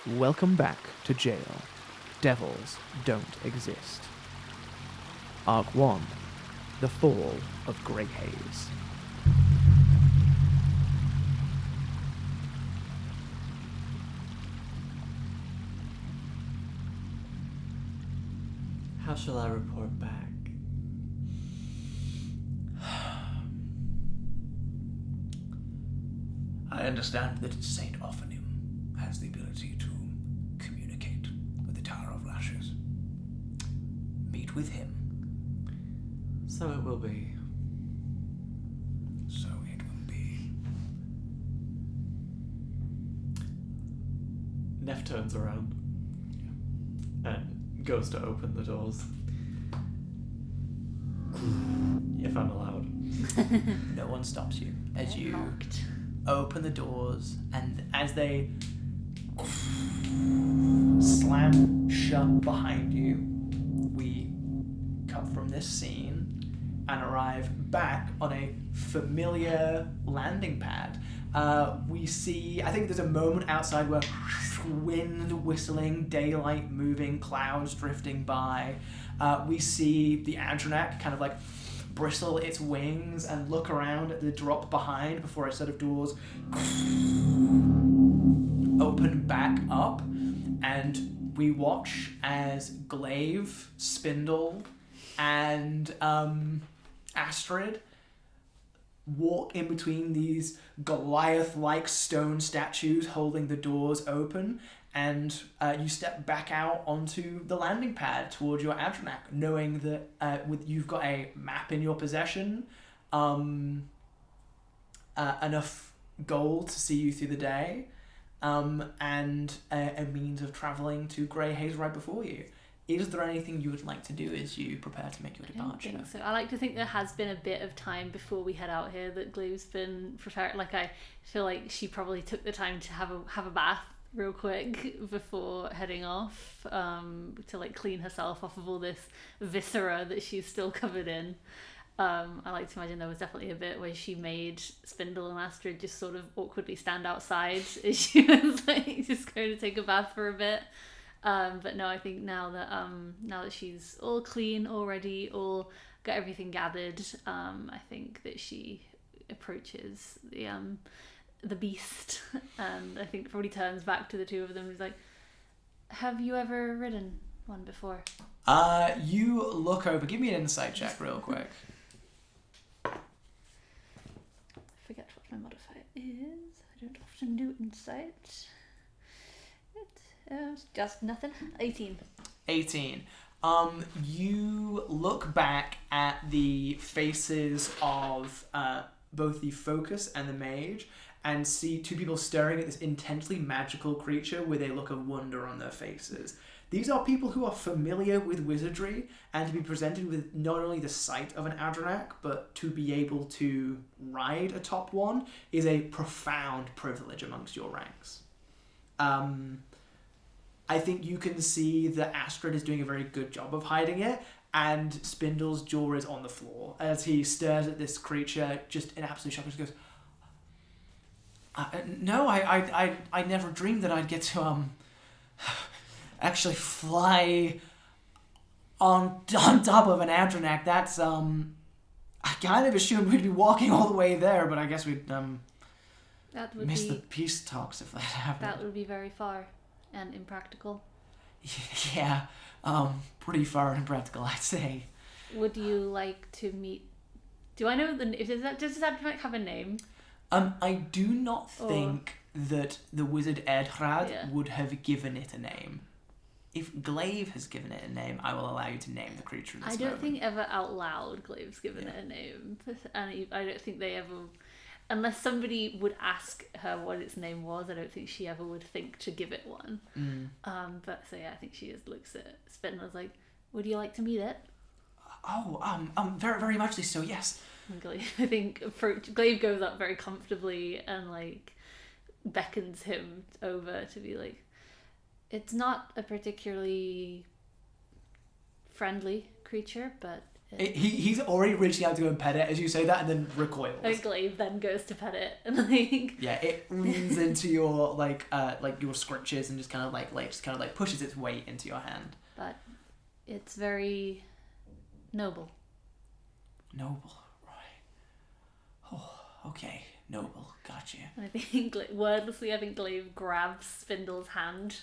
Welcome back to jail. Devils don't exist. Arc 1. The Fall of Greyhaze. How shall I report back? I understand that Saint Ophanim has the ability to communicate with the Tower of Lashes. Meet with him. So it will be. So it will be. Neph turns around and goes to open the doors. If I'm allowed. No one stops you as you Locked. open the doors, and as they slam shut behind you, we cut from this scene and arrive back on a familiar landing pad. We see, I think there's a moment outside where wind whistling, daylight moving, clouds drifting by. We see the Adrenac kind of like bristle its wings and look around at the drop behind before a set of doors open back up, and we watch as Glaive, Spindle, and Astrid walk in between these Goliath-like stone statues holding the doors open, and you step back out onto the landing pad towards your Adrenac, knowing that you've got a map in your possession, enough gold to see you through the day, and a means of travelling to Greyhaze right before you. Is there anything you would like to do as you prepare to make your departure? I don't think so. I like to think there has been a bit of time before we head out here that Glaive's been prepared. Like, I feel like she probably took the time to have a bath real quick before heading off, to like clean herself off of all this viscera that she's still covered in. I like to imagine there was definitely a bit where she made Spindle and Astrid just sort of awkwardly stand outside as she was like just going to take a bath for a bit. But no, I think now that she's all clean already, all got everything gathered, I think that she approaches the beast, and I think probably turns back to the two of them and is like, have you ever ridden one before? You look over. Give me an insight check real quick. I forget what my modifier is. I don't often do insight. It's just nothing. 18. 18. You look back at the faces of both the Focus and the Mage and see two people staring at this intensely magical creature with a look of wonder on their faces. These are people who are familiar with wizardry, and to be presented with not only the sight of an Adrenac, but to be able to ride atop one is a profound privilege amongst your ranks. I think you can see that Astrid is doing a very good job of hiding it, and Spindle's jaw is on the floor as he stares at this creature just in absolute shock and just goes, no, I never dreamed that I'd get to actually fly on top of an Adrenac. That's I kind of assumed we'd be walking all the way there, but I guess we'd miss the peace talks if that happened. That would be very far and impractical. Yeah, pretty far and impractical, I'd say. Would you like to meet? Do I know does that have a name? I do not think that the wizard Erdrad would have given it a name. If Glaive has given it a name, I will allow you to name the creature in this moment. I don't think ever out loud Glaive's given it a name, and I don't think they ever, unless somebody would ask her what its name was, I don't think she ever would think to give it one. But so yeah, I think she just looks at Spin and was like, "Would you like to meet it?" Very, very muchly so, yes. And Glaive, I think Glaive goes up very comfortably and like beckons him over to be like, it's not a particularly friendly creature, but He's already reaching out to go and pet it as you say that, and then recoils. Glaive then goes to pet it, and like Yeah, it leans into your like your scritches and just kind of pushes its weight into your hand. But it's very noble. Noble, right? Oh, okay, noble, gotcha. And I think wordlessly, I think Glaive grabs Spindle's hand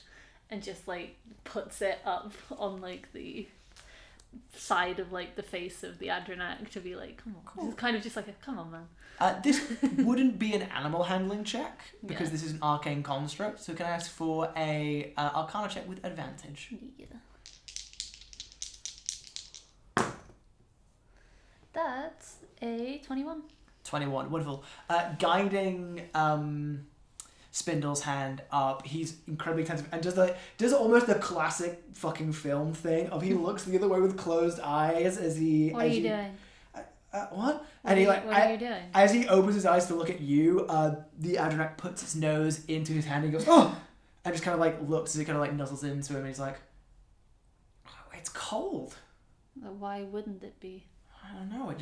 and just like puts it up on like the side of like the face of the Adrenac to be like, come on. Cool. It's kind of just like a come on, man. This wouldn't be an animal handling check because Yeah. this is an arcane construct. So can I ask for a Arcana check with advantage? Yeah. That's a 21. 21, wonderful. Guiding Spindle's hand up, he's incredibly attentive and does almost the classic fucking film thing of he looks the other way with closed eyes as he. What are you doing? What? And he like. What are you doing? As he opens his eyes to look at you, the Adrenac puts its nose into his hand and he goes, oh! And just kind of like looks as he kind of like nuzzles into him and he's like, oh, it's cold. Why wouldn't it be? I don't know, it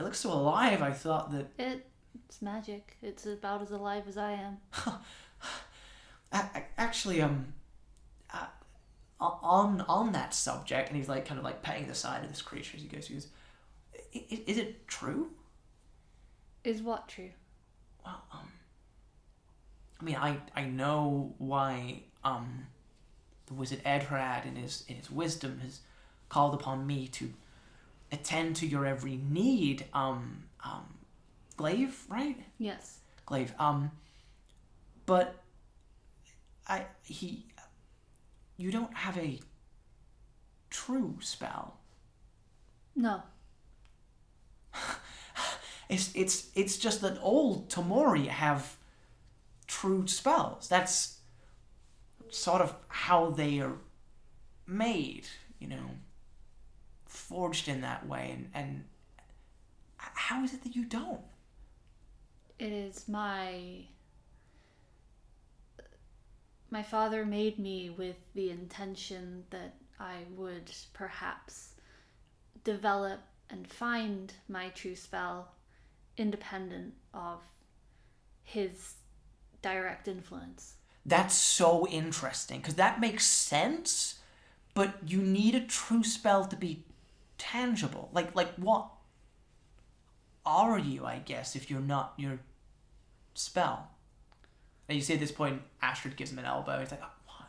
looks so alive. I thought that. It's magic. It's about as alive as I am. Actually, on that subject, and he's like kind of like petting the side of this creature as he goes, is it true? Is what true? Well, I mean, I know why the wizard Edrad in his wisdom has called upon me to attend to your every need. Glaive, right? Yes. Glaive. But you don't have a true spell. No. It's just that all Tamori have true spells. That's sort of how they are made, forged in that way. And how is it that you don't? It is my father made me with the intention that I would perhaps develop and find my true spell independent of his direct influence. That's so interesting, because that makes sense, but you need a true spell to be tangible. Like what are you, I guess, if you're not your spell? And you see at this point, Astrid gives him an elbow. He's like, oh,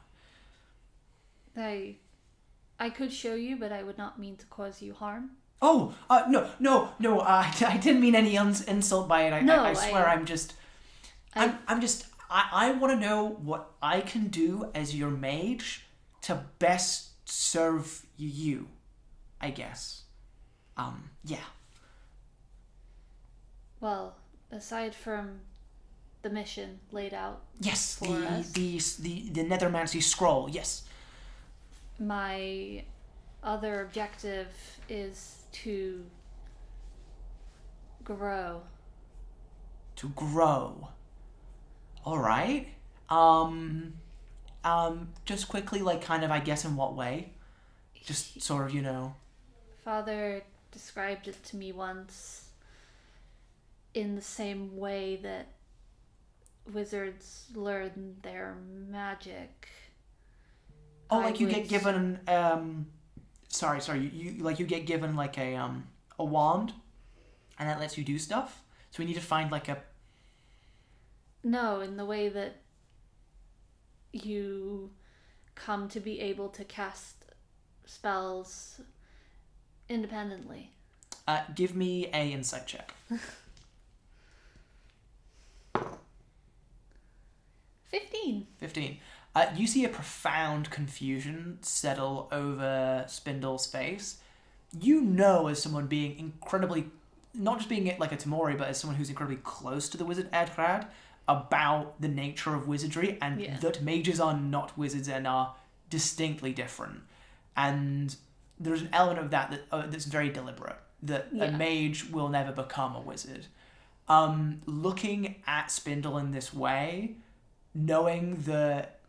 what? I could show you, but I would not mean to cause you harm. Oh, no. I didn't mean any insult by it. I swear, I want to know what I can do as your mage to best serve you, I guess. Yeah. Well, aside from the mission laid out Yes, for us, the Nethermancy scroll, yes. my other objective is to grow. To grow. All right. Just quickly, like, kind of, I guess, in what way? Just sort of, Father described it to me once in the same way that wizards learn their magic. Oh, like you get given you get given like a wand, and that lets you do stuff. So we need to find like a. No, in the way that you come to be able to cast spells independently. Give me a insight check. 15. You see a profound confusion settle over Spindle's face. As someone being incredibly, not just being like a Tamori, but as someone who's incredibly close to the wizard Edrad, about the nature of wizardry and that mages are not wizards and are distinctly different. And there's an element of that that's very deliberate, that a mage will never become a wizard. Looking at Spindle in this way, knowing that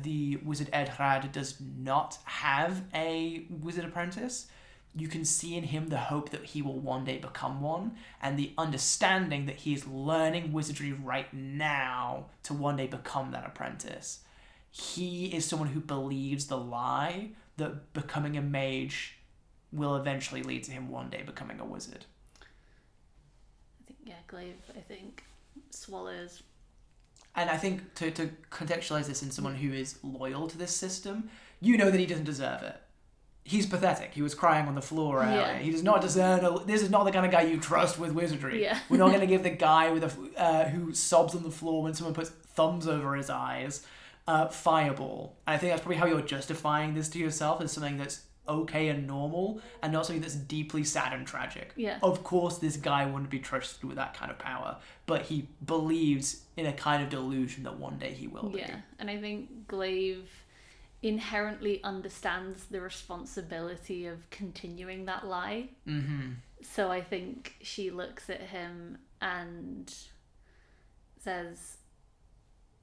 the wizard Edrad does not have a wizard apprentice, you can see in him the hope that he will one day become one, and the understanding that he is learning wizardry right now to one day become that apprentice. He is someone who believes the lie that becoming a mage will eventually lead to him one day becoming a wizard. Glaive, swallows. And I think to contextualize this in someone who is loyal to this system, you know that he doesn't deserve it. He's pathetic. He was crying on the floor earlier. Yeah. He does not deserve. This is not the kind of guy you trust with wizardry. Yeah. We're not going to give the guy with who sobs on the floor when someone puts thumbs over his eyes, fireball. And I think that's probably how you're justifying this to yourself as something that's okay and normal, and not something that's deeply sad and tragic. Yeah. Of course, this guy wouldn't be trusted with that kind of power, but he believes in a kind of delusion that one day he will be. Yeah, and I think Glaive inherently understands the responsibility of continuing that lie. Mm-hmm. So I think she looks at him and says,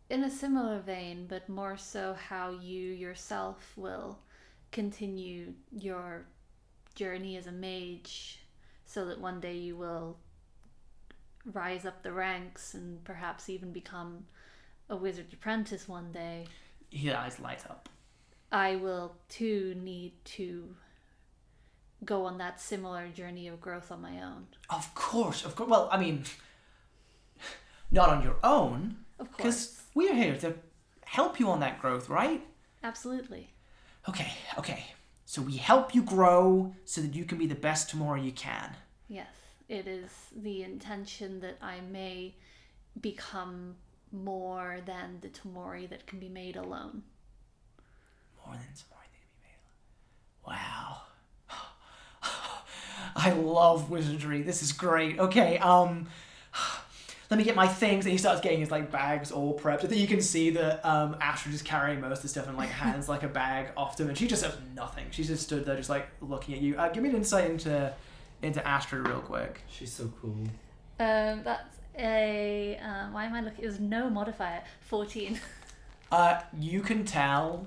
in a similar vein, but more so how you yourself will continue your journey as a mage, so that one day you will rise up the ranks and perhaps even become a wizard apprentice one day. His eyes light up. I will too need to go on that similar journey of growth on my own. Of course. Well, I mean, not on your own. Of course. Because we're here to help you on that growth, right? Absolutely. Okay. So we help you grow so that you can be the best tomorrow you can. Yes, it is the intention that I may become more than the Tamori that can be made alone. More than tomorrow that can be made alone. Wow. I love wizardry. This is great. Okay, let me get my things. And he starts getting his bags all prepped. I think you can see that Astrid is carrying most of the stuff and hands a bag off to him, and she just says nothing. She's just stood there, just looking at you. Give me an insight into Astrid real quick. She's so cool. That's a why am I looking? It was no modifier. 14. You can tell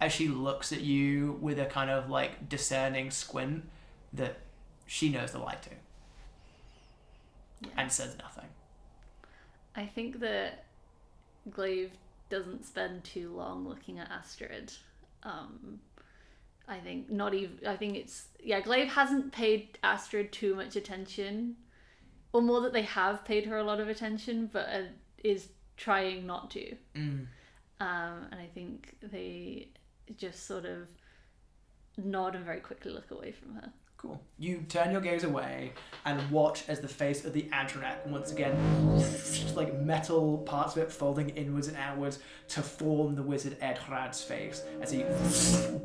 as she looks at you with a kind of discerning squint that she knows the lie too, and says nothing. I think that Glaive doesn't spend too long looking at Astrid. I think Glaive hasn't paid Astrid too much attention, or more that they have paid her a lot of attention, but is trying not to. And I think they just sort of nod and very quickly look away from her. Cool. You turn your gaze away and watch as the face of the Adrenac once again, metal parts of it folding inwards and outwards to form the wizard Edhrad's face as he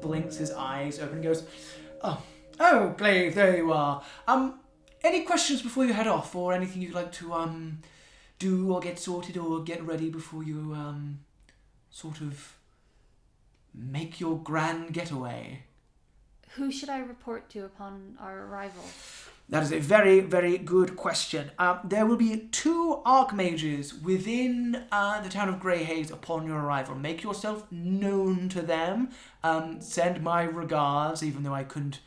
blinks his eyes open and goes, Oh, Glaive, there you are. Any questions before you head off, or anything you'd like to do or get sorted or get ready before you sort of make your grand getaway? Who should I report to upon our arrival? That is a very, very good question. There will be 2 archmages within the town of Greyhaze upon your arrival. Make yourself known to them. Send my regards, even though I couldn't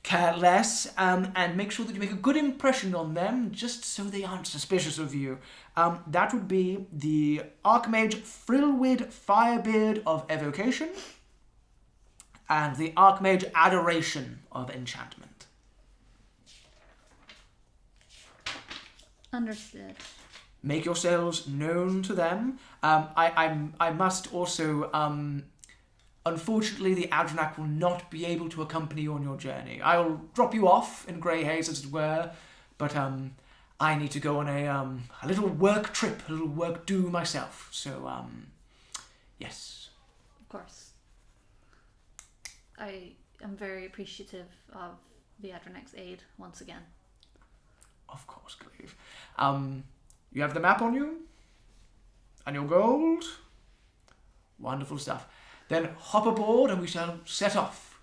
care less. And make sure that you make a good impression on them, just so they aren't suspicious of you. That would be the Archmage Frillwid Firebeard of Evocation, and the Archmage Adoration of Enchantment. Understood. Make yourselves known to them. I must also, unfortunately, the Adrenac will not be able to accompany you on your journey. I will drop you off in Greyhaze, as it were, but I need to go on a little work trip, a little work do myself. So, yes. Of course. I am very appreciative of the Adrenac's aid once again. Of course, Glaive. You have the map on you? And your gold? Wonderful stuff. Then hop aboard and we shall set off.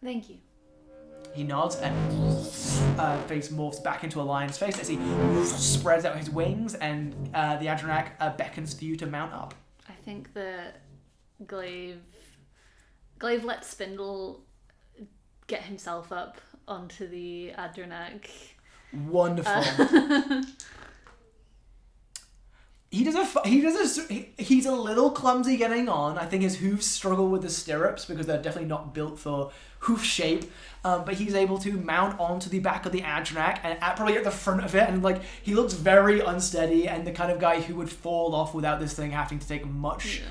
Thank you. He nods and face morphs back into a lion's face as he spreads out his wings, and the Adrenac beckons for you to mount up. I think that Glaive lets Spindle get himself up onto the Adrenac. Wonderful. He's a little clumsy getting on. I think his hooves struggle with the stirrups because they're definitely not built for hoof shape. But he's able to mount onto the back of the Adrenac and probably at the front of it, and like he looks very unsteady and the kind of guy who would fall off without this thing having to take much,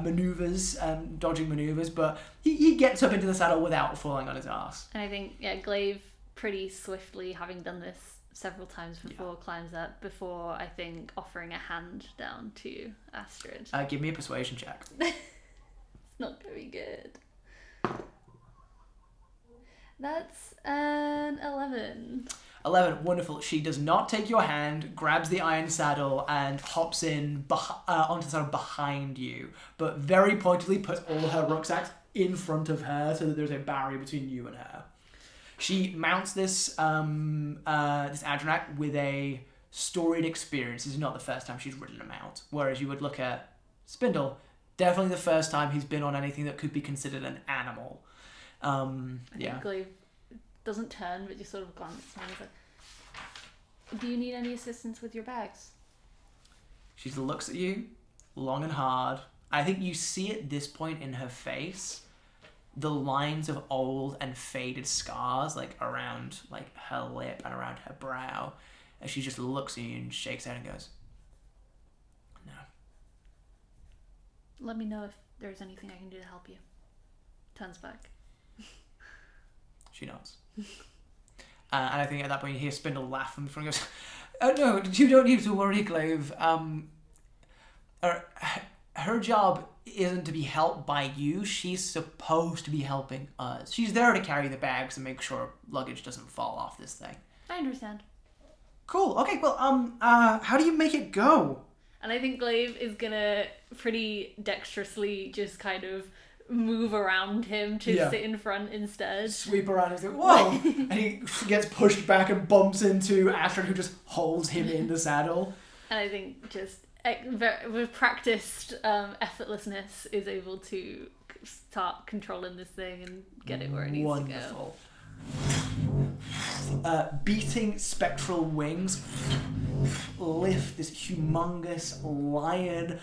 maneuvers, dodging maneuvers. But he gets up into the saddle without falling on his ass. And I think Glaive pretty swiftly, having done this several times before, climbs up before I think offering a hand down to Astrid. Give me a persuasion check. It's not very good. That's an 11. 11, wonderful. She does not take your hand, grabs the iron saddle, and hops in onto the saddle behind you, but very pointedly puts all her rucksacks in front of her so that there's a barrier between you and her. She mounts this this Adrenac with a storied experience. This is not the first time she's ridden a mount, whereas you would look at Spindle, definitely the first time he's been on anything that could be considered an animal. I think Glaive doesn't turn, but just sort of glances and is like, do you need any assistance with your bags? She looks at you long and hard. I think you see at this point in her face the lines of old and faded scars like around like her lip and around her brow, and she just looks at you and shakes her head and goes, no. Let me know if there's anything I can do to help you. Turns back. She nods. And I think at that point you hear Spindle laugh from the front and goes, oh no, you don't need to worry, Glaive. Her job isn't to be helped by you. She's supposed to be helping us. She's there to carry the bags and make sure luggage doesn't fall off this thing. I understand. Cool. Okay, well, how do you make it go? And I think Glaive is gonna pretty dexterously just kind of move around him to sit in front instead. Sweep around and say, whoa! And he gets pushed back and bumps into Astrid, who just holds him in the saddle. And I think just with practiced effortlessness is able to start controlling this thing and get it where it needs to go. Beating spectral wings lift this humongous lion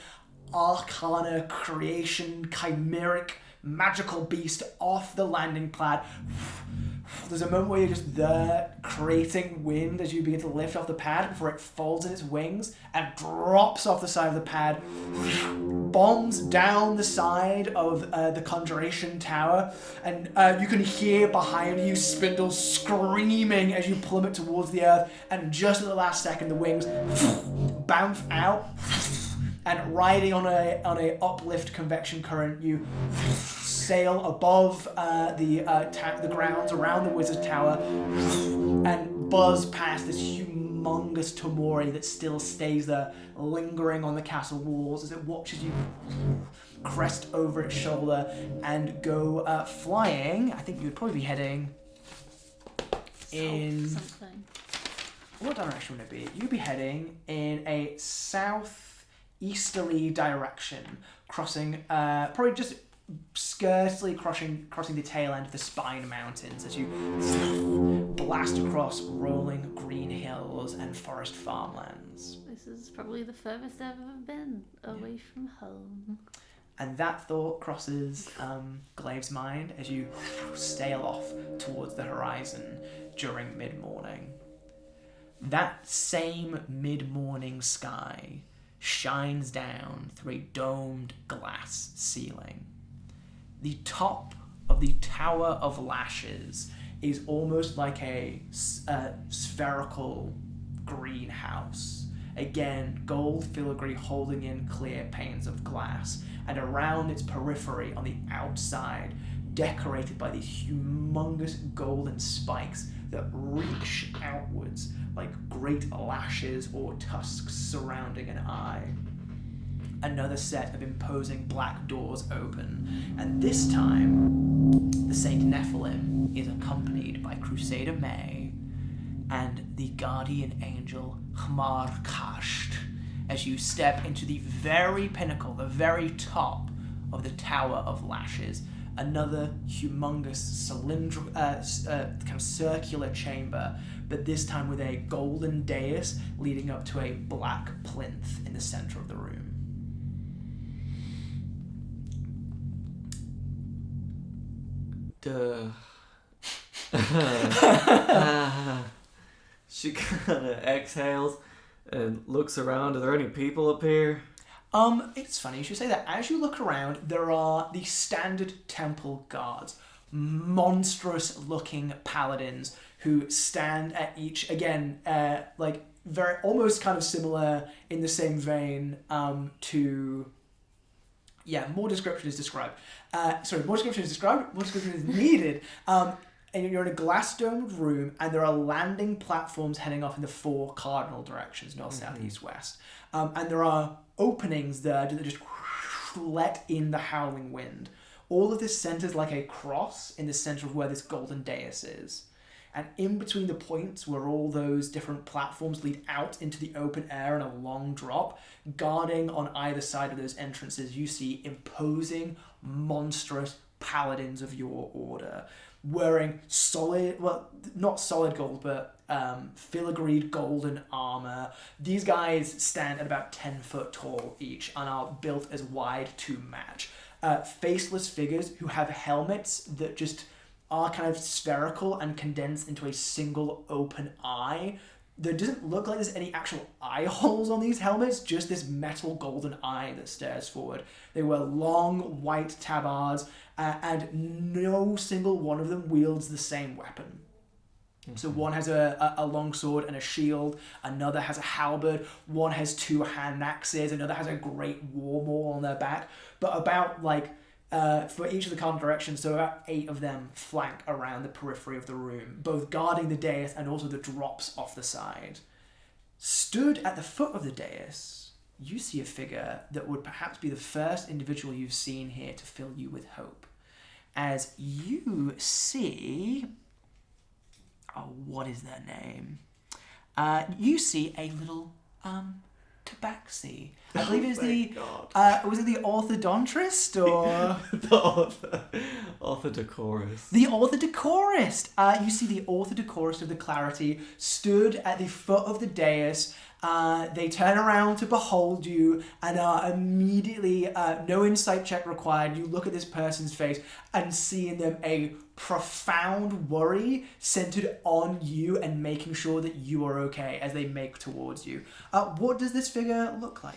arcana creation chimeric magical beast off the landing pad. There's a moment where you're just there creating wind as you begin to lift off the pad before it folds in its wings and drops off the side of the pad, bombs down the side of the Conjuration Tower, and you can hear behind you Spindle screaming as you plummet towards the earth, and just at the last second the wings bounce out, and riding on a uplift convection current, you sail above the grounds around the Wizard's Tower and buzz past this humongous Tomori that still stays there, lingering on the castle walls as it watches you crest over its shoulder and go flying. I think you would probably be heading in... something. What direction would it be? You'd be heading in a southeasterly direction, crossing, probably just skirtily crossing the tail end of the Spine Mountains as you blast across rolling green hills and forest farmlands. This is probably the furthest I've ever been away from home. And that thought crosses Glaive's mind as you sail off towards the horizon during mid-morning. That same mid-morning sky shines down through a domed glass ceiling. The top of the Tower of Lashes is almost like a spherical greenhouse. Again, gold filigree holding in clear panes of glass, and around its periphery on the outside, decorated by these humongous golden spikes that reach outwards like great lashes or tusks surrounding an eye. Another set of imposing black doors open, and this time, the Saint Nephilim is accompanied by Crusader May and the guardian angel Hmar Kasht as you step into the very pinnacle, the very top of the Tower of Lashes, another humongous cylindrical, kind of circular chamber, but this time with a golden dais leading up to a black plinth in the center of the room. She kind of exhales and looks around. Are there any people up here? It's funny you should say that. As you look around, there are the standard temple guards, monstrous-looking paladins who stand at each, again, like very almost kind of similar in the same vein to. Yeah, more description is described. More description is described. More description is needed. And you're in a glass-domed room, and there are landing platforms heading off in the 4 cardinal directions: north, south, east, west. And there are openings there that just let in the howling wind. All of this centers like a cross in the center of where this golden dais is. And in between the points where all those different platforms lead out into the open air in a long drop, guarding on either side of those entrances, you see imposing, monstrous paladins of your order, wearing solid, well, not solid gold, but filigreed golden armor. These guys stand at about 10 foot tall each and are built as wide to match. Faceless figures who have helmets that just are kind of spherical and condensed into a single open eye. There doesn't look like there's any actual eye holes on these helmets, just this metal golden eye that stares forward. They wear long white tabards, and no single one of them wields the same weapon. So one has a long sword and a shield, another has a halberd, one has 2 hand axes, another has a great war maul on their back. But about for each of the cardinal directions, so about 8 of them flank around the periphery of the room, both guarding the dais and also the drops off the side. Stood at the foot of the dais, you see a figure that would perhaps be the first individual you've seen here to fill you with hope. As you see... what is their name? You see a little tabaxi. I believe it's was it the orthodontrist or The orthodecorist. the orthodecorist? You see the orthodecorist of the Clarity stood at the foot of the dais. They turn around to behold you and are immediately, no insight check required. You look at this person's face and see in them a profound worry centered on you and making sure that you are okay as they make towards you. What does this figure look like?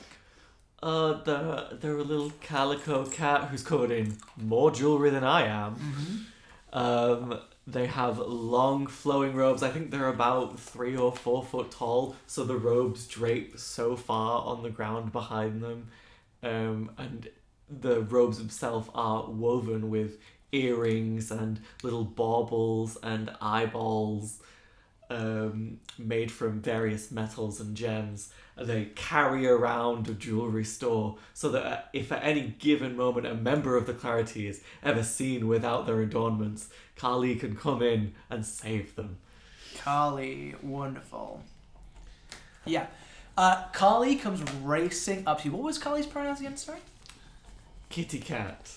They're a little calico cat who's covered in more jewelry than I am. They have long flowing robes. I think they're about 3 or 4 foot tall, so the robes drape so far on the ground behind them. And the robes themselves are woven with earrings and little baubles and eyeballs made from various metals and gems. They carry around a jewelry store so that if at any given moment a member of the Clarity is ever seen without their adornments, Kali can come in and save them. Kali, wonderful. Yeah. Kali comes racing up to you. What was Kali's pronouns again, sorry? Kitty cat.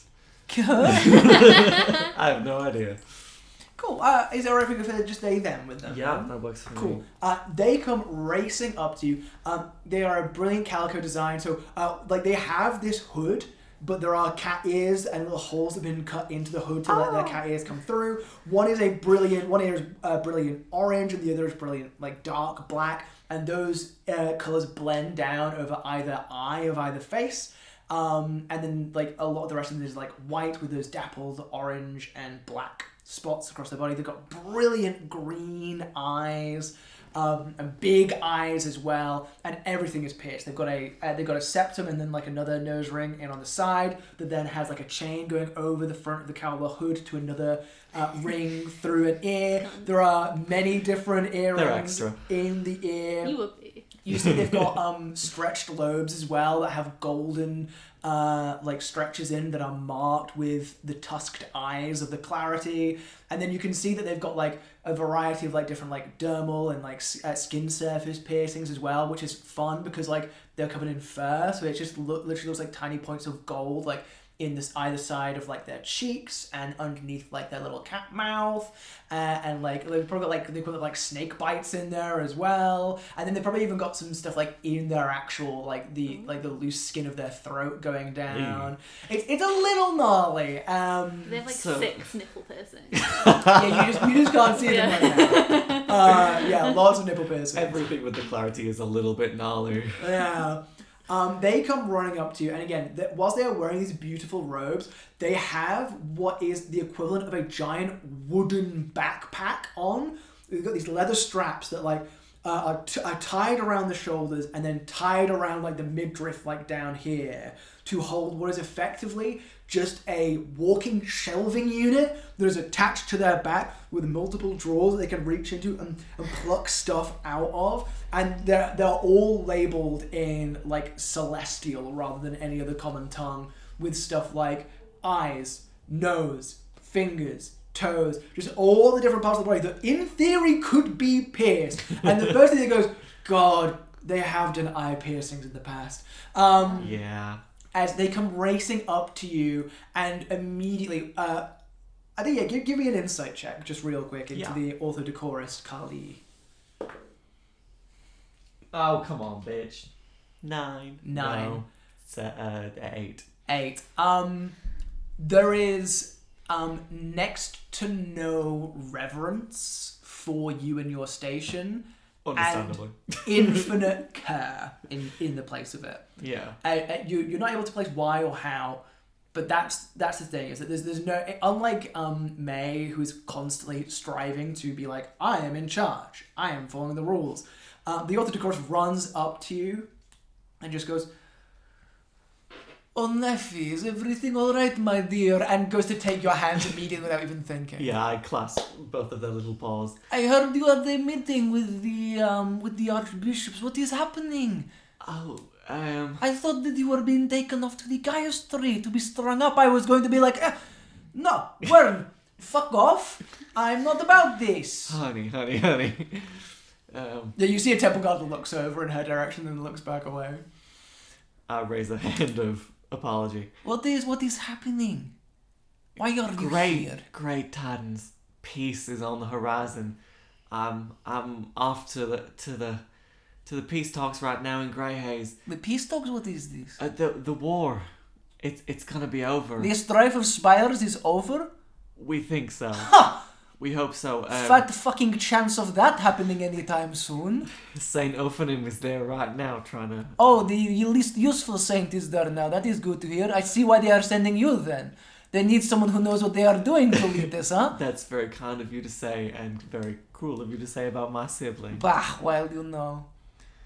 Good. I have no idea. Cool. Is it alright if we go for just they, them with them? Yeah, that works for me. Cool. They come racing up to you. They are a brilliant calico design. So, they have this hood, but there are cat ears and little holes that have been cut into the hood to let their cat ears come through. One ear is brilliant orange, and the other is brilliant dark black. And those colors blend down over either eye of either face. And then a lot of the rest of them is white with those dappled orange and black spots across their body. They've got brilliant green eyes, and big eyes as well, and everything is pierced. They've got a septum and then another nose ring in on the side that then has a chain going over the front of the cowboy hood to another ring through an ear. There are many different earrings in the ear. You would be. You see they've got stretched lobes as well that have golden stretches in that are marked with the tusked eyes of the Clarity. And then you can see that they've got a variety of different dermal and skin surface piercings as well, which is fun because they're covered in fur, so it just literally looks like tiny points of gold in this either side of like their cheeks and underneath like their little cat mouth, and like they've probably got like the equivalent of like snake bites in there as well, and then they've probably even got some stuff like in their actual like the loose skin of their throat going down. It's a little gnarly. They have like So- 6 nipple piercings. Yeah, you just can't see them right now. Yeah, lots of nipple piercings. Everything with the clarity is a little bit gnarly. Yeah. They come running up to you, and again, whilst they are wearing these beautiful robes, they have what is the equivalent of a giant wooden backpack on. They've got these leather straps that like are tied around the shoulders and then tied around like the midriff, like down here, to hold what is effectively just a walking shelving unit that is attached to their back with multiple drawers that they can reach into and pluck stuff out of. And they're all labeled in like celestial rather than any other common tongue, with stuff like eyes, nose, fingers, toes, just all the different parts of the body that in theory could be pierced. And the first thing that goes, God, they have done eye piercings in the past. Yeah. As they come racing up to you and immediately, I think, yeah, give me an insight check just real quick into the orthodecorist Kali. Oh, come on, bitch. 9. 9. No. It's 8. 8. There is next to no reverence for you and your station. Understandably. And infinite care in the place of it. Yeah. You're not able to place why or how, but that's the thing, is that there's no, unlike May, who's constantly striving to be like, I am in charge, I am following the rules. The orthodecorist runs up to you and just goes, "Oh, Nephi, is everything all right, my dear?" and goes to take your hands immediately without even thinking. Yeah, I clasp both of their little paws. I heard you had a meeting with the archbishops. What is happening? Oh, I thought that you were being taken off to the Gaius tree to be strung up. I was going to be like, no, Wern, fuck off. I'm not about this. honey. Yeah, you see a temple guard that looks over in her direction and looks back away. I raise a hand of apology. What is happening? Why are you here? Great tidings. Peace is on the horizon. I'm off to the peace talks right now in Greyhaze. The peace talks? What is this? The war. It's gonna be over. The strife of spires is over? We think so. Ha! We hope so. Fat fucking chance of that happening anytime soon. Saint Ophanim is there right now trying to... Oh, the least useful saint is there now. That is good to hear. I see why they are sending you then. They need someone who knows what they are doing to lead this, huh? That's very kind of you to say, and very cruel of you to say about my sibling. Bah, well, you know.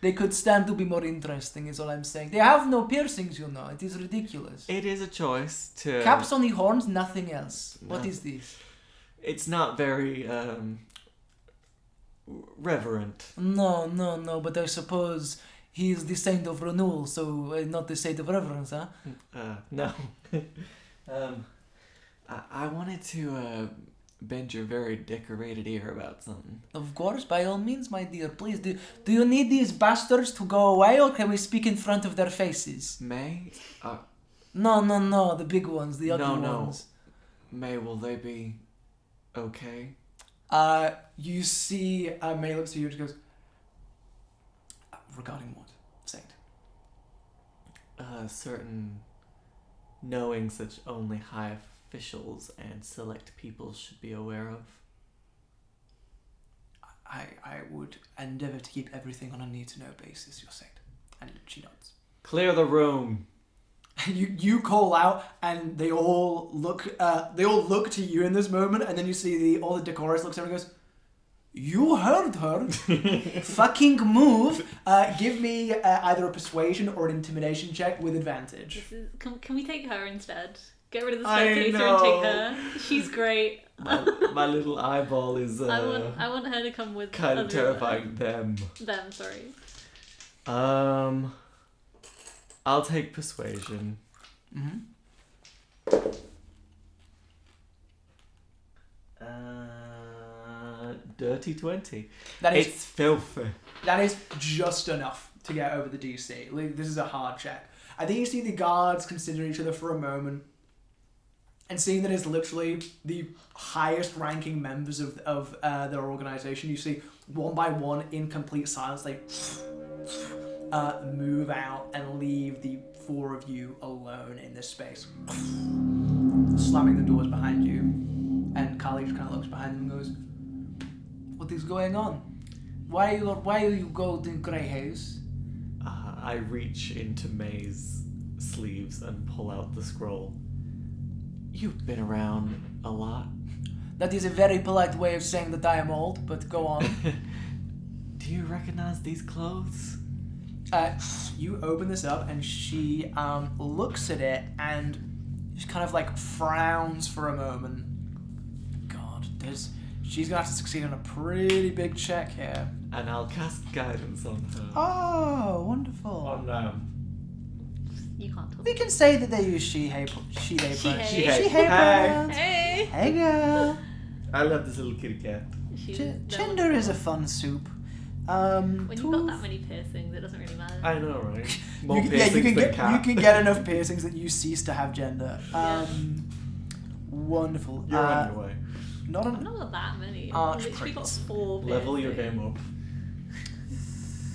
They could stand to be more interesting, is all I'm saying. They have no piercings, you know. It is ridiculous. It is a choice to... Caps on the horns, nothing else. No. What is this? It's not very, reverent. No, but I suppose he is the saint of renewal, so not the saint of reverence, huh? No. I wanted to, bend your very decorated ear about something. Of course, by all means, my dear. Please, do you need these bastards to go away, or can we speak in front of their faces? May? No, the big ones, the ugly No. ones. May, will they be okay? You see, May looks to you and goes, regarding what, saint? Certain knowings that only high officials and select people should be aware of. I would endeavour to keep everything on a need-to-know basis, your saint. And she nods. Clear the room. You call out, and they all look to you in this moment, and then you see all the decorist looks over and goes, "You heard her. Fucking move." Give me either a persuasion or an intimidation check with advantage. Can we take her instead? Get rid of the I spectator and take her. She's great. My little eyeball is I want her to come with kind of other- terrifying them. Them, sorry. I'll take persuasion. Dirty 20. It's filthy. That is just enough to get over the DC. Like, this is a hard check. I think you see the guards consider each other for a moment, And seeing that it's literally the highest ranking members of their organization, you see one by one in complete silence they move out and leave the four of you alone in this space, slamming the doors behind you. And Kali just kind of looks behind him and goes, "What is going on? Why are you going to Greyhaze?" I reach into May's sleeves and pull out the scroll. You've been around a lot. That is a very polite way of saying that I am old, but go on. Do you recognize these clothes? You open this up and she looks at it and just kind of like frowns for a moment. God, she's gonna have to succeed on a pretty big check here. And I'll cast guidance on her. Oh, wonderful. On You can't talk. We can say that they use she/they pronouns. She/hey. She/hey Hey. pronouns. Hey! Hey, girl. I love this little kitty cat. Gender is a fun soup. When you've got that many piercings, it doesn't really matter. I know, right? More you piercings can than get cat. you can get enough piercings that you cease to have gender. Yeah. Wonderful. You're on your way. Not I've an not got that many. I've Arch literally got priest. 4 Level your piercings. game up.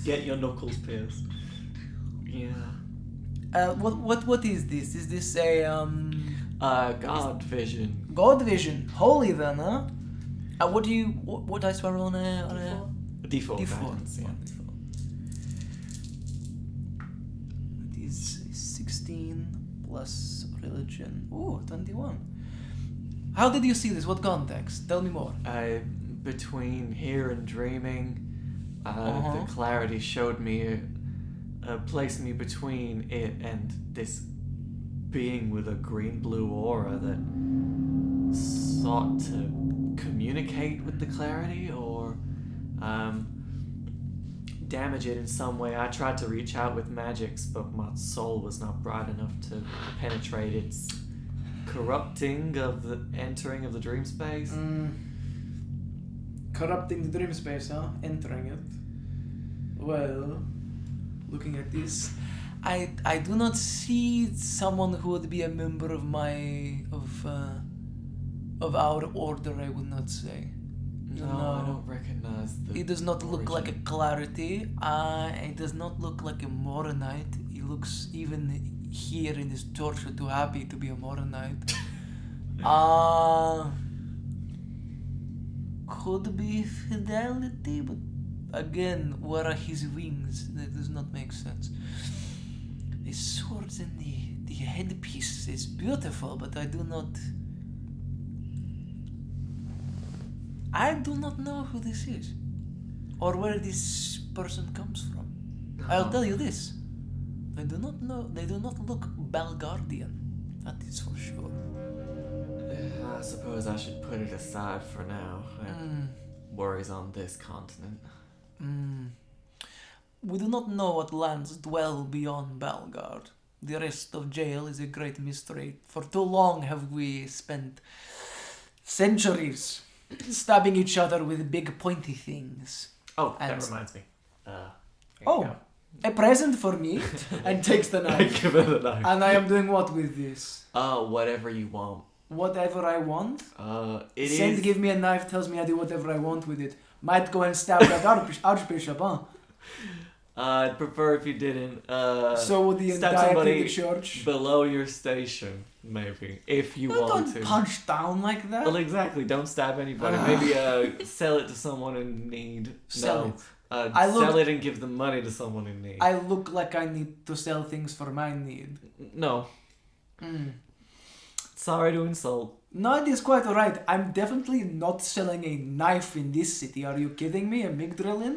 Get your knuckles pierced. Yeah. what is this? Is this a God vision. God vision? Holy then, huh? What dice do I roll on a D4 D4? guidance, yeah. It is 16 plus religion. Ooh, 21. How did you see this? What context? Tell me more. Between here and dreaming, Uh-huh. the clarity showed me, placed me between it and this being with a green-blue aura that sought to communicate with the clarity or damage it in some way. I tried to reach out with magics, but my soul was not bright enough to penetrate its corrupting of the entering of the dream space. Corrupting the dream space, huh? Entering it. Well, looking at this, I do not see someone who would be a member of our order. I would not say. No, I don't recognize the. He does not look like a origin. clarity. He does not look like a Moronite. He looks even here in this torture too happy to be a Moronite. Could be fidelity, but again, where are his wings? That does not make sense. The swords and the headpiece is beautiful, but I do not know who this is, or where this person comes from. I'll tell you this: I do not know. They do not look Belgardian. That is for sure. I suppose I should put it aside for now. I have worries on this continent. We do not know what lands dwell beyond Belgard. The rest of Jail is a great mystery. For too long have we spent centuries stabbing each other with big pointy things. Oh, And- that reminds me. Here Oh. you go. A present for me, and takes the I knife. give her the knife. And I am doing what with this? Whatever you want. Whatever I want? It Saint is. give me a knife, tells me I do whatever I want with it. Might go and stab that archbishop, huh? I'd prefer if you didn't. So would the stab entirety somebody of the church. below your station, maybe, if you Well, want don't to. punch down like that. Well, exactly. Don't stab anybody. Maybe sell it to someone in need. Sell no. it. I look- Sell it and give the money to someone in need. I look like I need to sell things for my need. No. Sorry to insult. No, it is quite alright. I'm definitely not selling a knife in this city. Are you kidding me? A Migdrillin?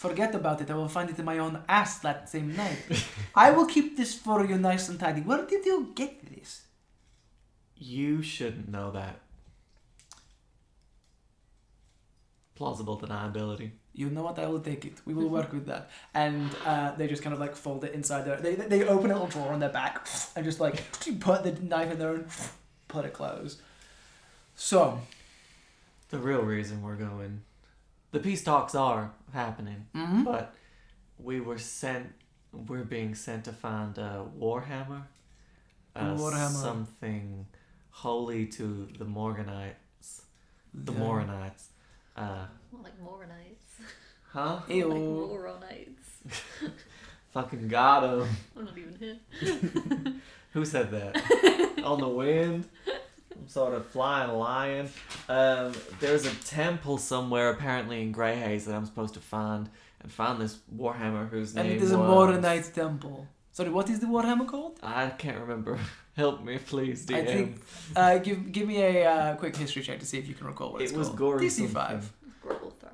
Forget about it. I will find it in my own ass that same night. I will keep this for you nice and tidy. Where did you get this? You shouldn't know that. Plausible deniability. You know what? I will take it. We will work with that. And they just kind of like fold it inside there. They open a little drawer on their back and just like put the knife in there and put it closed. So, The real reason we're going. The peace talks are happening, but we're being sent to find a warhammer. A warhammer. Something holy to the Morganites. The Moronites. More like Moronites. Huh? Ew. Like Moronites. Fucking got him. I'm not even here. Who said that? On the wind? Some sort of flying lion. There's a temple somewhere apparently in Greyhaze that I'm supposed to find. And found this Warhammer whose name And it is a Moronite temple. Sorry, what is the Warhammer called? I can't remember. Help me, please, DM. I think. Give me a quick history check to see if you can recall what it's It was called. Gore DC 5. something. Grovel Thrash.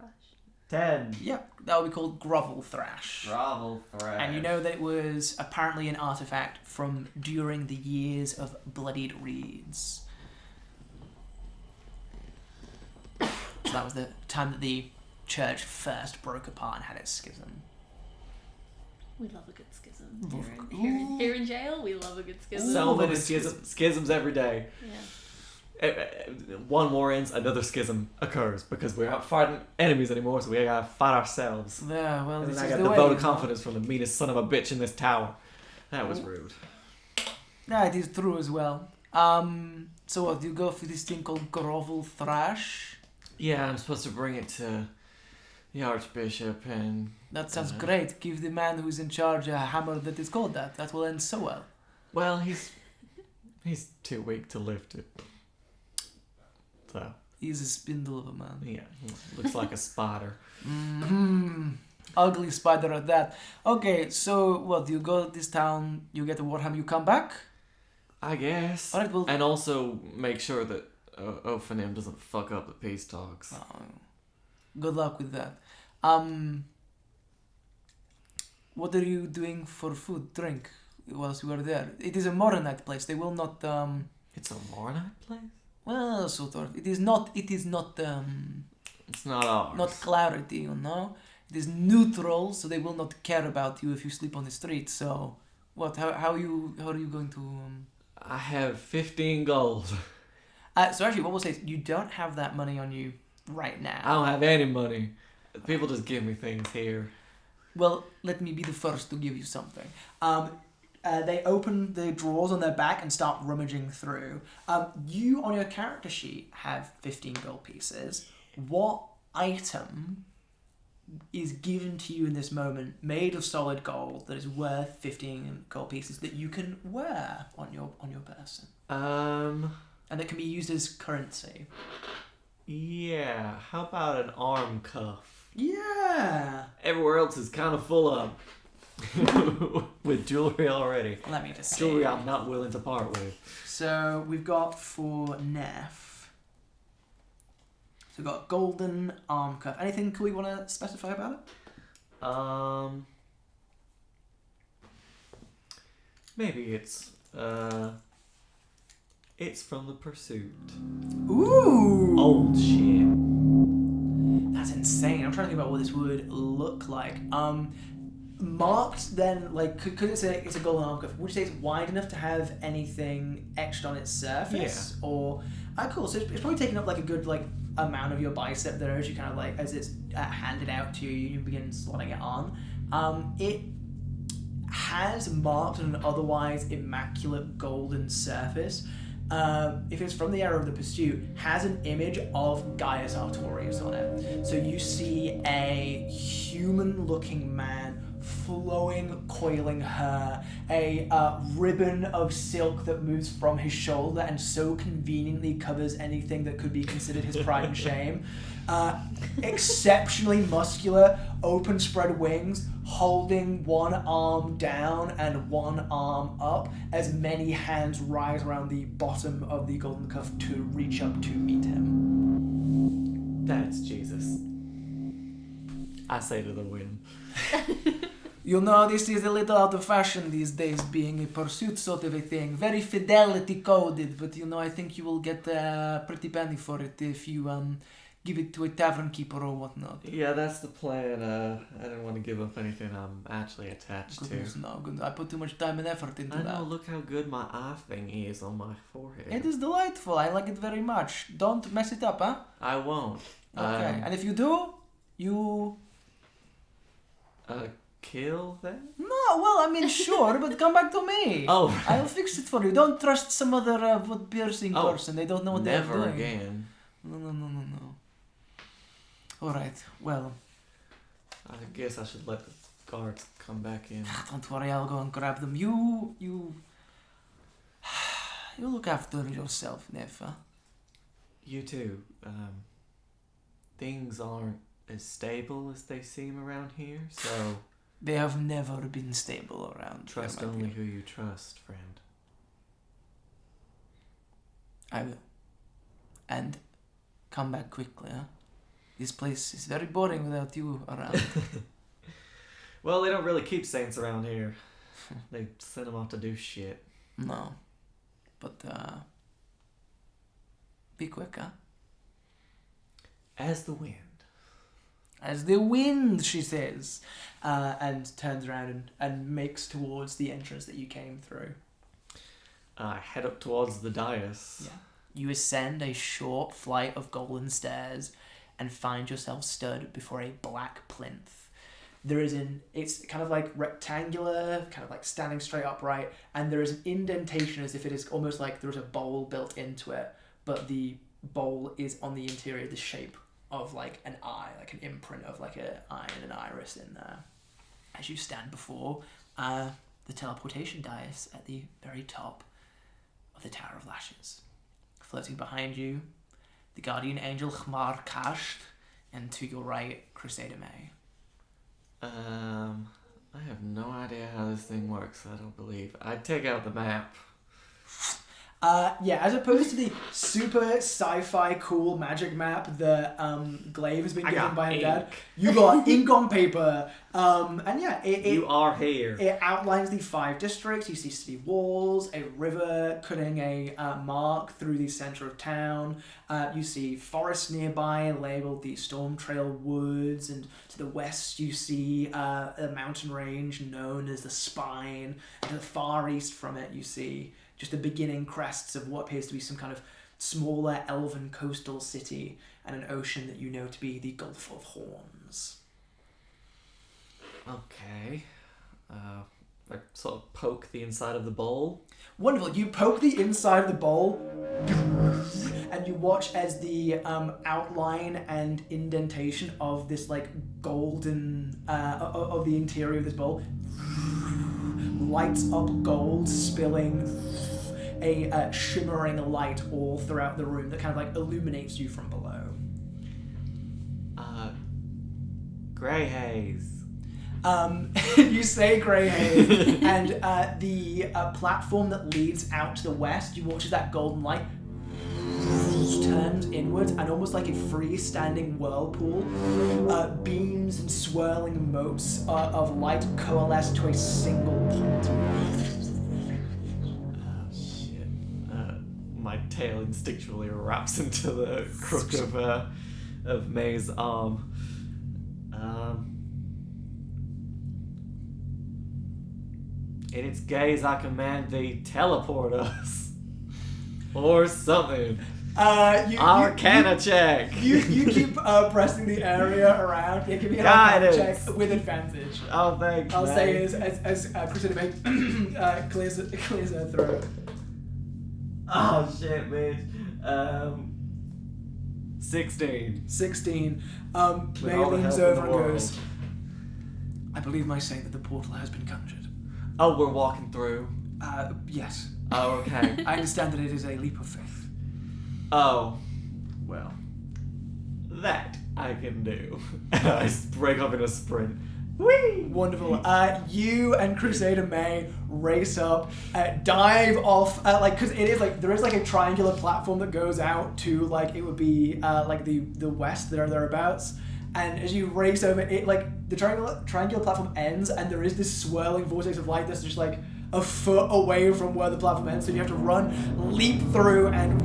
10. Yep, that would be called Grovel Thrash. Grovel Thrash. And you know that it was apparently an artifact from during the years of bloodied reeds. So that was the time that the church first broke apart and had its schism. We love a good schism. Love- Here in jail, we love a good schism. So Love many a schisms every day. Yeah. One war ends, another schism occurs because we're not fighting enemies anymore, so we gotta fight ourselves. Yeah, well, And this then I is got the the way. vote of confidence from the meanest son of a bitch in this tower. That was rude. Yeah, it is true as well. So what, do you go for this thing called Grovel Thrash? Yeah, I'm supposed to bring it to the Archbishop and... That sounds great. Give the man who's in charge a hammer that is called that. That will end so well. Well, he's too weak to lift it. So, He's a spindle of a man. yeah, he looks like a spider. Ugly spider at that. Okay, so what, do you go to this town, you get the Warhammer, you come back? I guess. Alright, well... And also make sure that Ophanim doesn't fuck up the peace talks. Good luck with that. What are you doing for food, drink, whilst you are there? It is a Moronite place. They will not, It's a Moronite place? well, sort of. It is not, It's not ours. not clarity, you know? It is neutral, so they will not care about you if you sleep on the street. So, what, how are you going to, I have 15 gold. So actually, what we'll say is you don't have that money on you right now. I don't have any money. People just give me things here. Well, let me be the first to give you something. They open the drawers on their back and start rummaging through. You, on your character sheet, have 15 gold pieces. What item is given to you in this moment, made of solid gold, that is worth 15 gold pieces that you can wear on your person? And that can be used as currency. Yeah. How about an arm cuff? Yeah! Everywhere else is kind of full of with jewelry already. Let me just see. Jewelry I'm not willing to part with. So we've got for Neph. So we've got golden arm cuff. Anything cool you want to specify about it? Maybe it's from the Pursuit. Ooh! Old shit. That's insane. I'm trying to think about what this would look like. Marked then, like, because it's a golden arm cuff, would you say it's wide enough to have anything etched on its surface? Yeah. Or, cool. So it's probably taking up like a good amount of your bicep there as you kind of like, as it's handed out to you, you begin slotting it on. It has marked on an otherwise immaculate golden surface. If it's from the era of the Pursuit, has an image of Gaius Artorius on it. So you see a human-looking man, flowing, coiling hair, a ribbon of silk that moves from his shoulder and so conveniently covers anything that could be considered his pride and shame. Exceptionally muscular, open spread wings, holding one arm down and one arm up as many hands rise around the bottom of the golden cuff to reach up to meet him. That's Jesus. I say to the wind. You know, this is a little out of fashion these days, being a Pursuit sort of a thing. Very fidelity coded, but you know, I think you will get a pretty penny for it if you give it to a tavern keeper or whatnot. Yeah, that's the plan. I didn't want to give up anything I'm actually attached Goodness, to. no, good. I put too much time and effort into I that. know, look how good my eye thing is on my forehead. It is delightful. I like it very much. Don't mess it up, huh? I won't. Okay. And if you do, you... kill them? No, well, I mean, sure, but come back to me. Oh, I'll fix it for you. Don't trust some other piercing Oh, person. They don't know what they're never doing. again. No. All right. Well, I guess I should let the guards come back in. don't worry. I'll go and grab them. You look after yourself, Neph. Huh? You too. Things aren't as stable as they seem around here, so They have never been stable around. trust here, my only dear. who you trust, friend. I will. And come back quickly, huh? This place is very boring without you around. Well, they don't really keep saints around here. They send them off to do shit. No. But, be quick, huh? As the wind. As the wind, she says, and turns around and makes towards the entrance that you came through. Head up towards the dais. Yeah. You ascend a short flight of golden stairs and find yourself stood before a black plinth. It's kind of like rectangular, kind of like standing straight upright, and there is an indentation as if it is almost like there is a bowl built into it, but the bowl is on the interior the shape of like an eye, like an imprint of like an eye and an iris in there. As you stand before the teleportation dais at the very top of the Tower of Lashes. Floating behind you, the guardian angel Khmar Kasht, and to your right, Crusader May. I have no idea how this thing works, I don't believe. I'd take out the map. Yeah, as opposed to the super sci-fi cool magic map that Glaive has been given by her dad, you got ink on paper. And yeah, You are here. it outlines the 5 districts. You see city walls, a river cutting a mark through the center of town. You see forests nearby labeled the Storm Trail Woods, and to the west you see a mountain range known as the Spine. And to the far east from it you see just the beginning crests of what appears to be some kind of smaller elven coastal city and an ocean that you know to be the Gulf of Horns. Okay. I sort of poke the inside of the bowl. Wonderful. You poke the inside of the bowl and you watch as the outline and indentation of this like golden of the interior of this bowl lights up gold, spilling a shimmering light all throughout the room that kind of like illuminates you from below. Greyhaze. You say Greyhaze, and the platform that leads out to the west, you watch as that golden light turns inwards, and almost like a freestanding whirlpool, beams and swirling motes of light coalesce to a single point. Oh, shit. My tail instinctually wraps into the crook of May's arm. In its gaze, I command thee, teleport us. Or something. Arcana check. You keep pressing the area around. Yeah, give me an Guidance. arcana check with advantage. Oh, thanks, I'll May. say as Crusader May clears her throat. Oh, shit, bitch. 16. 16. May all the leans help in over the and world. goes, I believe my saying that the portal has been conjured. Oh, we're walking through. Yes. Oh, okay. I understand that it is a leap of faith. Oh, well, that I can do. And I break up in a sprint. Whee! Wonderful. You and Crusader May race up, dive off, because it is like, there is like a triangular platform that goes out to like, it would be like the west there, thereabouts. And as you race over it, like the triangular platform ends, and there is this swirling vortex of light that's just like a foot away from where the platform ends. So you have to run, leap through, and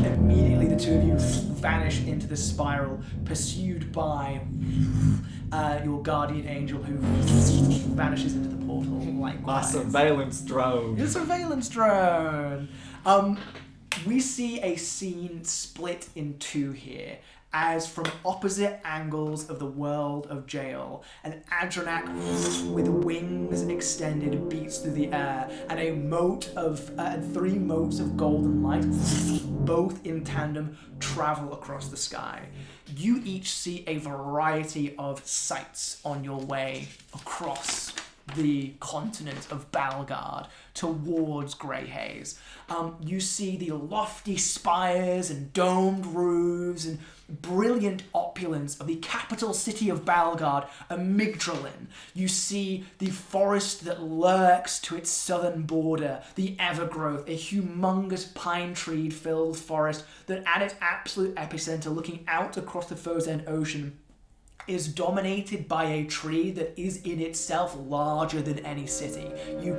immediately the two of you vanish into the spiral, pursued by your guardian angel, who vanishes into the portal My likewise. surveillance drone. Your surveillance drone. We see a scene split in two here, as from opposite angles of the world of Gaol, an Adronac with wings extended beats through the air, and a mote of 3 motes of golden light, both in tandem, travel across the sky. You each see a variety of sights on your way across the continent of Balgard towards Greyhaze. You see the lofty spires and domed roofs and brilliant opulence of the capital city of Balgard, Amygdalin. You see the forest that lurks to its southern border, the Evergrowth, a humongous pine tree-filled forest that at its absolute epicenter, looking out across the Frozen Ocean, is dominated by a tree that is in itself larger than any city. You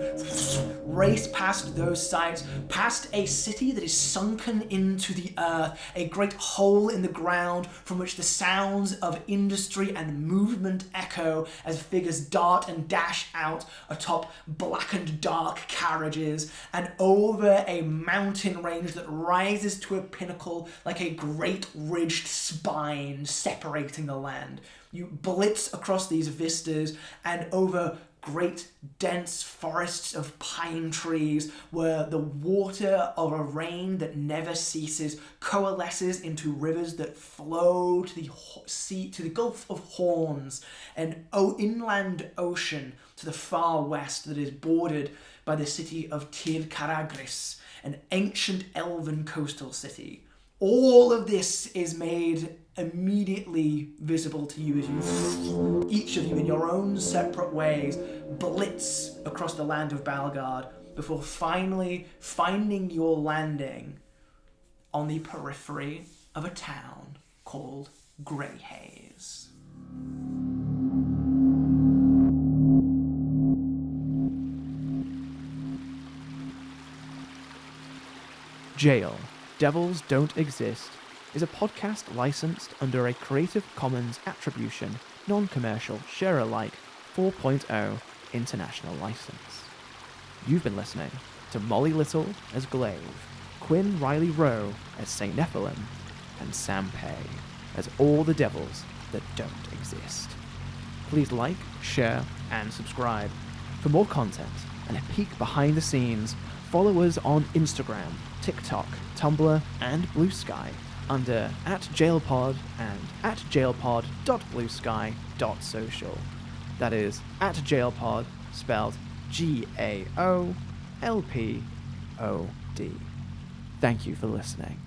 race past those sites, past a city that is sunken into the earth, a great hole in the ground from which the sounds of industry and movement echo as figures dart and dash out atop black and dark carriages, and over a mountain range that rises to a pinnacle like a great ridged spine separating the land. You blitz across these vistas and over great dense forests of pine trees where the water of a rain that never ceases coalesces into rivers that flow to the sea, to the Gulf of Horns, an inland ocean to the far west that is bordered by the city of Tir Karagris, an ancient elven coastal city. All of this is made immediately visible to you as you, each of you in your own separate ways, blitz across the land of Balgard before finally finding your landing on the periphery of a town called Greyhaze. Gaol, Devils Don't Exist is a podcast licensed under a Creative Commons Attribution, Non-Commercial, Share-alike 4.0 international license. You've been listening to Molly Little as Glaive, Quinn Riley Rowe as St. Nephilim, and Sam Pay as all the devils that don't exist. Please like, share, and subscribe. For more content and a peek behind the scenes, follow us on Instagram, TikTok, Tumblr, and BlueSky under @jailpod and @jailpod.bluesky.social. That is @jailpod, spelled GAOLPOD. Thank you for listening.